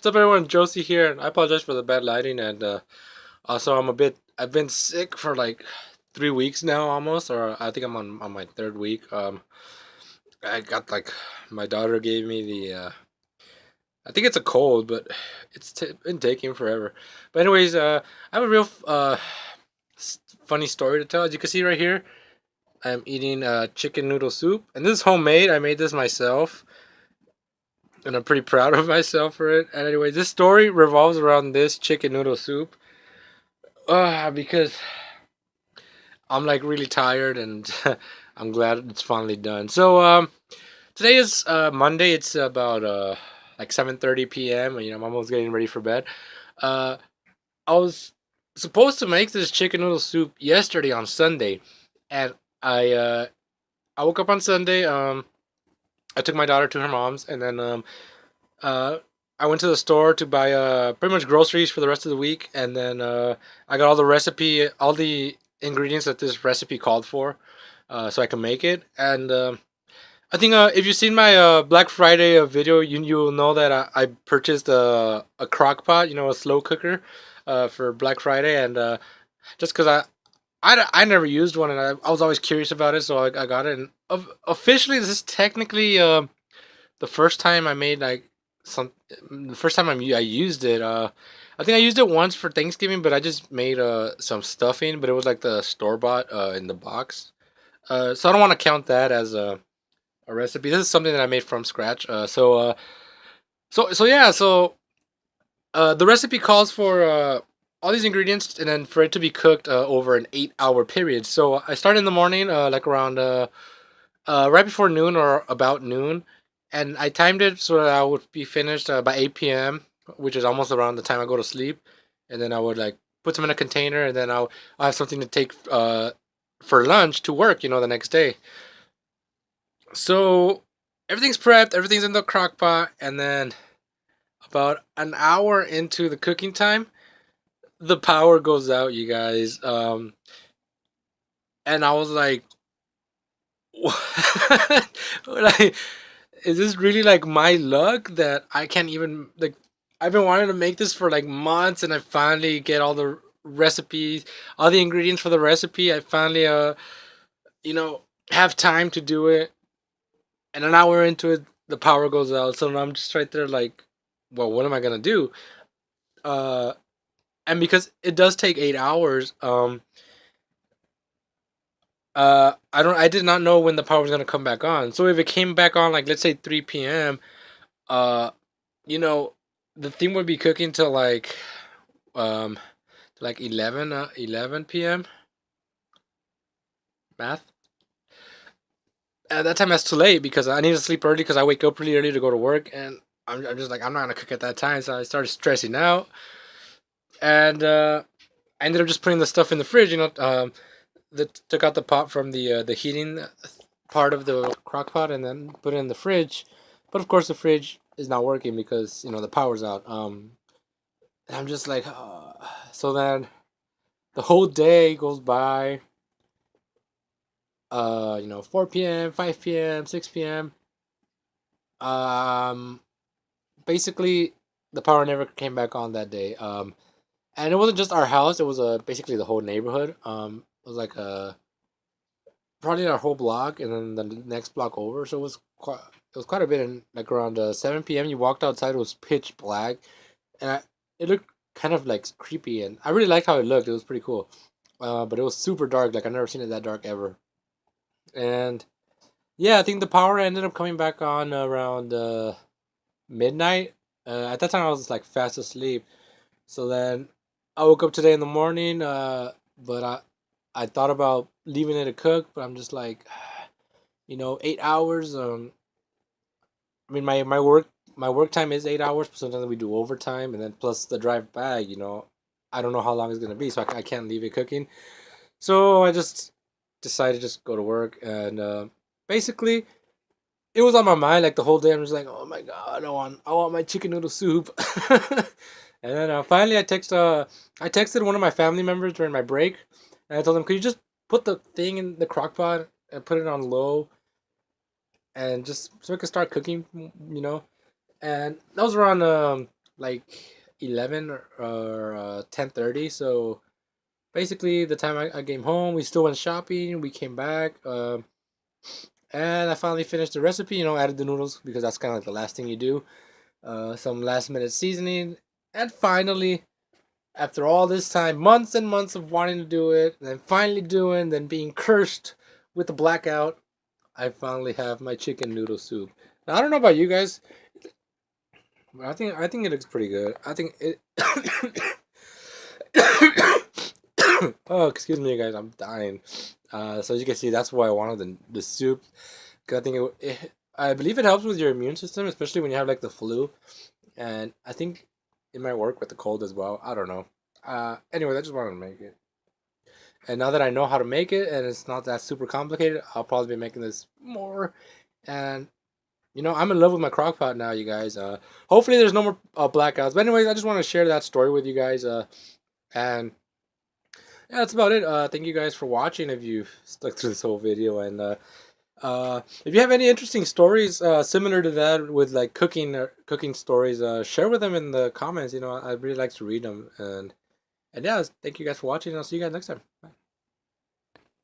What's up, everyone? Josie here, and I apologize for the bad lighting. And also, I've been sick for like 3 weeks now, almost, or I think I'm on my third week. I got like my daughter gave me I think it's a cold, but been taking forever. But anyways, I have a real funny story to tell. As you can see right here, I'm eating chicken noodle soup, and this is homemade. I made this myself, and I'm pretty proud of myself for it. And anyway, this story revolves around this chicken noodle soup. Because I'm like really tired and I'm glad it's finally done. Today is Monday. It's about like 7:30 p.m. You know, I'm almost getting ready for bed. Uh, I was supposed to make this chicken noodle soup yesterday on Sunday, and I uh, I woke up on Sunday. I took my daughter to her mom's, and then uh, I went to the store to buy pretty much groceries for the rest of the week, and then I got all the ingredients that this recipe called for, so I can make it. And I think if you've seen my Black Friday video, you'll know that I purchased a crock pot, you know, a slow cooker, for Black Friday, and just because I never used one, and I was always curious about it, so I got it. And officially, this is technically the first time I made like some the first time I used it. I think I used it once for Thanksgiving, but I just made some stuffing, but it was like the store bought in the box. So I don't want to count that as a recipe. This is something that I made from scratch. So yeah. The recipe calls for all these ingredients, and then for it to be cooked over an 8 hour period. So I started in the morning, like around right before noon or about noon, and I timed it so that I would be finished by 8 p.m., which is almost around the time I go to sleep. And then I would like put them in a container, and then I'll have something to take for lunch to work, you know, the next day. So everything's prepped, everything's in the crock pot, and then about an hour into the cooking time, the power goes out, you guys. And I was like, what? Like, is this really like my luck that I can't even like? I've been wanting to make this for like months, and I finally get all the recipes, all the ingredients for the recipe. I finally, you know, have time to do it, and an hour into it, the power goes out. So I'm just right there, like, well, what am I gonna do? Uh, and because it does take 8 hours, I did not know when the power was gonna come back on. So if it came back on, like, let's say 3 p.m., uh, you know, the thing would be cooking till um like 11 p.m. math. At that time, that's too late because I need to sleep early because I wake up really early to go to work, and I'm just like, I'm not gonna cook at that time. So I started stressing out, and I ended up just putting the stuff in the fridge. You know, took out the pot from the heating part of the crock pot, and then put it in the fridge. But of course, the fridge is not working because the power's out. And I'm just like, so then the whole day goes by. 4 p.m., 5 p.m., 6 p.m. Um, Basically, the power never came back on that day. And it wasn't just our house; it was basically the whole neighborhood. It was like probably our whole block, and then the next block over. So it was quite a bit. And like around 7 p.m., you walked outside; it was pitch black, and it looked kind of like creepy. And I really liked how it looked; it was pretty cool. But it was super dark; like I've never seen it that dark ever. And yeah, I think the power ended up coming back on around midnight. At that time, I was like fast asleep. So then I woke up today in the morning, but I thought about leaving it to cook, but I'm just like, 8 hours. I mean, my work time is 8 hours, but sometimes we do overtime, and then plus the drive back. I don't know how long it's gonna be, so I can't leave it cooking. So I just decided to just go to work, and basically it was on my mind like the whole day. I'm just like, oh my god, I want my chicken noodle soup. And then finally, I texted one of my family members during my break, and I told them, could you just put the thing in the crock pot and put it on low, and just so I could start cooking, you know. And that was around like 11 or 10:30. So basically, the time I came home, we still went shopping. We came back, and I finally finished the recipe. Added the noodles because that's kind of like the last thing you do. Some last minute seasoning, and finally, after all this time, months and months of wanting to do it, and then finally doing, then being cursed with the blackout, I finally have my chicken noodle soup. Now I don't know about you guys, but I think it looks pretty good. I think it. Oh, excuse me, guys, I'm dying. So as you can see, that's why I wanted the soup. Cause I think I believe it helps with your immune system, especially when you have like the flu, and I think it might work with the cold as well. I don't know. Anyway, I just wanted to make it. And now that I know how to make it and it's not that super complicated, I'll probably be making this more. And I'm in love with my crock pot now, you guys. Hopefully there's no more blackouts. But anyways, I just want to share that story with you guys. And yeah, that's about it. Thank you guys for watching. If you stuck through this whole video, and if you have any interesting stories similar to that with like cooking stories, share with them in the comments. I'd really like to read them. And yeah, thank you guys for watching. I'll see you guys next time. Bye.